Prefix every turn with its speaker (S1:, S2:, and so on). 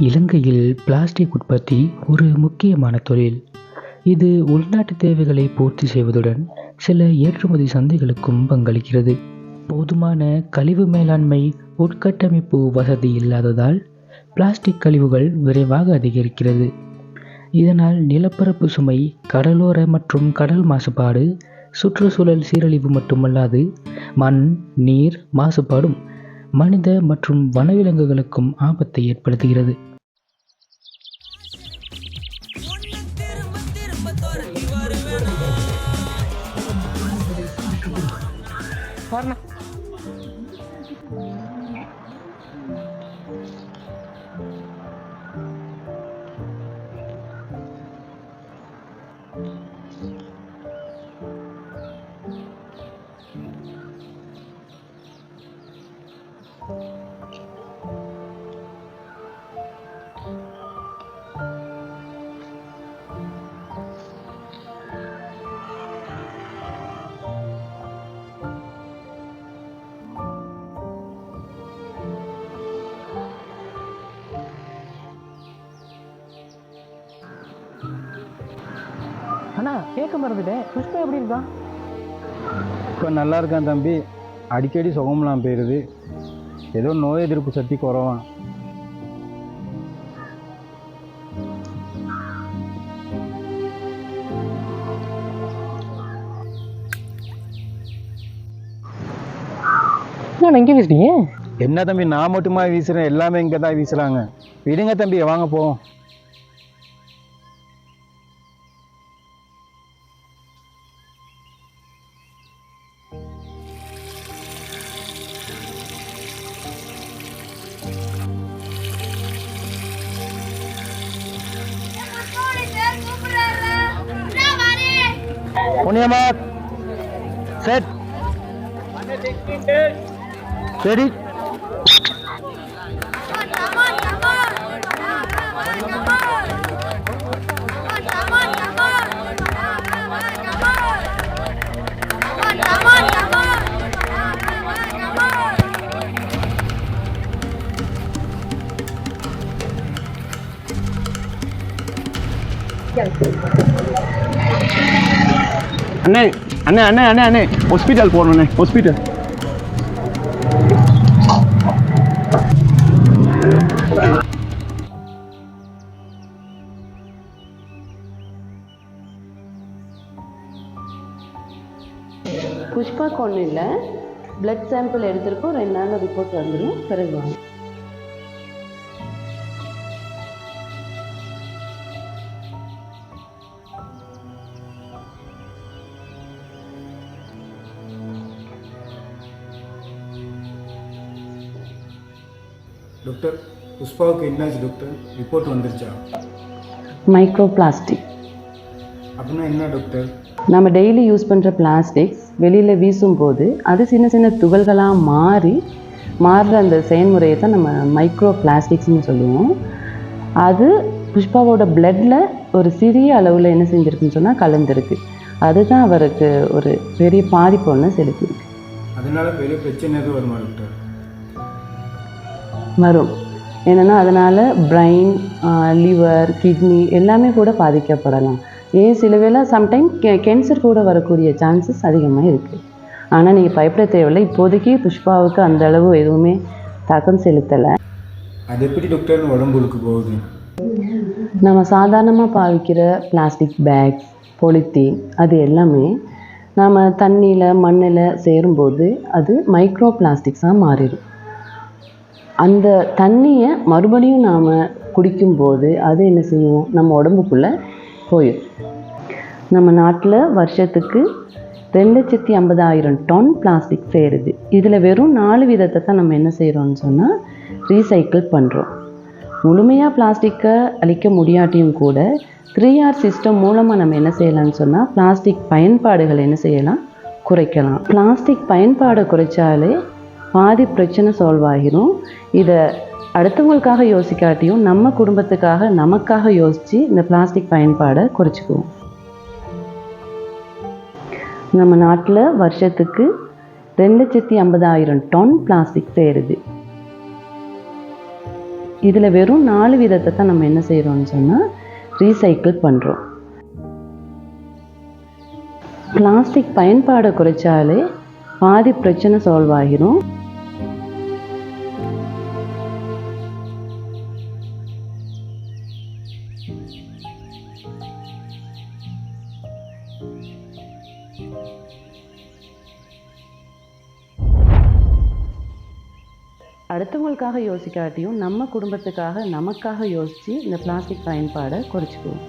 S1: இலங்கையில் பிளாஸ்டிக் உற்பத்தி ஒரு முக்கியமான தொழில். இது உள்நாட்டு தேவைகளை பூர்த்தி செய்வதுடன் சில ஏற்றுமதி சந்தைகளுக்கும் பங்களிக்கிறது. போதுமான கழிவு மேலாண்மை உட்கட்டமைப்பு வசதி இல்லாததால் பிளாஸ்டிக் கழிவுகள் விரைவாக அதிகரிக்கிறது. இதனால் நிலப்பரப்பு சுமை, கடலோர மற்றும் கடல் மாசுபாடு, சுற்றுச்சூழல் சீரழிவு மட்டுமல்லாது மண், நீர் மாசுபாடும் மனித மற்றும் வனவிலங்குகளுக்கும் ஆபத்தை ஏற்படுத்துகிறது.
S2: அண்ணா கேட்க மறந்துட்டேன், புஷ்பா எப்படி இருக்கான்?
S3: இப்போ நல்லா இருக்கான் தம்பி. அடிக்கடி சுகம்லாம் போயிடுது. ஏதோ நோய் எதிர்ப்பு சக்தி குறவான்.
S2: எங்கே வீசுறீங்க?
S3: என்ன தம்பி, நான் மட்டுமா வீசுகிறேன்? எல்லாமே இங்கே தான் வீசுகிறாங்க. விடுங்க தம்பி, வாங்க போவோம். Punyama set ready
S4: அண்ணே அண்ணே அண்ணே அண்ணே அண்ணே ஹாஸ்பிட்டல் போகணுண்ணே, ஹாஸ்பிட்டல்.
S5: புஷ்பாக்கு ஒன்றும் இல்லை, பிளட் சாம்பிள் எடுத்திருக்கோம். 2 நாளில் ரிப்போர்ட் வந்துடும். பிறகு வாங்க.
S3: டாக்டர், புஷ்பாவுக்கு என்னாச்சு டாக்டர்? ரிப்போர்ட் வந்துருச்சா?
S5: மைக்ரோ பிளாஸ்டிக்
S3: அப்படின்னா என்ன டாக்டர்?
S5: நம்ம டெய்லி யூஸ் பண்ணுற பிளாஸ்டிக்ஸ் வெளியில் வீசும்போது அது சின்ன சின்ன துகள்களாக மாறுற அந்த செயல்முறையை தான் நம்ம மைக்ரோ பிளாஸ்டிக்ஸ்னு சொல்லுவோம். அது புஷ்பாவோட பிளட்டில் ஒரு சிறிய அளவில் என்ன செஞ்சுருக்குன்னு சொன்னால் கலந்துருக்கு. அதுதான் அவருக்கு ஒரு பெரிய பாதிப்பு ஒன்று செலுத்திருக்கு.
S3: அதனால பெரிய பிரச்சனை எதுவும் வருமா டாக்டர்?
S5: வரும். என்னென்னா அதனால் பிரெயின், லிவர், கிட்னி எல்லாமே கூட பாதிக்கப்படலாம். ஏன் சில வேளை சம்டைம் கேன்சர் கூட வரக்கூடிய சான்சஸ் அதிகமாக இருக்குது. ஆனால் நீங்கள் பயப்பட தேவையில்லை. இப்போதைக்கு புஷ்பாவுக்கு அந்த அளவு எதுவுமே தாக்கம் செலுத்தலை.
S3: அது எப்படி டாக்டர் உடம்புக்கு போகுது?
S5: நம்ம சாதாரணமாக பாவிக்கிற பிளாஸ்டிக் பேக்ஸ், பொலித்தீன் அது எல்லாமே நம்ம தண்ணியில் மண்ணில் சேரும்போது அது மைக்ரோ பிளாஸ்டிக்ஸாக மாறிடும். அந்த தண்ணியை மறுபடியும் நாம் குடிக்கும்போது அது என்ன செய்யும், நம்ம உடம்புக்குள்ளே போயிடும். நம்ம நாட்டில் வருஷத்துக்கு 250,000 டன் பிளாஸ்டிக் சேருது. இதில் வெறும் 4 விதத்தை தான் நம்ம என்ன செய்கிறோம்னு சொன்னால் ரீசைக்கிள் பண்ணுறோம். முழுமையாக பிளாஸ்டிக்கை அழிக்க முடியாட்டியும் கூட 3R சிஸ்டம் மூலமாக நம்ம என்ன செய்யலாம்னு சொன்னால் பிளாஸ்டிக் பயன்பாடுகள் என்ன செய்யலாம், குறைக்கலாம். பிளாஸ்டிக் பயன்பாடை குறைச்சாலே பாதி பிரச்சனை சால்வ் ஆகிரும். இதை அடுத்தவங்களுக்காக யோசிக்காட்டியும் நம்ம குடும்பத்துக்காக நமக்காக யோசித்து இந்த பிளாஸ்டிக் பயன்பாடை குறைச்சிக்குவோம். நம்ம நாட்டில் வருஷத்துக்கு 250,000 டன் பிளாஸ்டிக் சேருது. இதில் வெறும் 4 விதத்தை தான் நம்ம என்ன செய்கிறோம்னு சொன்னால் ரீசைக்கிள் பண்ணுறோம். பிளாஸ்டிக் பயன்பாடை குறைச்சாலே பாதி பிரச்சனை சால்வ் ஆகிரும். அடுத்தவங்களுக்காக யோசிக்காட்டியும் நம்ம குடும்பத்துக்காக நமக்காக யோசித்து இந்த பிளாஸ்டிக் பயன்பாடை குறைச்சிக்குவோம்.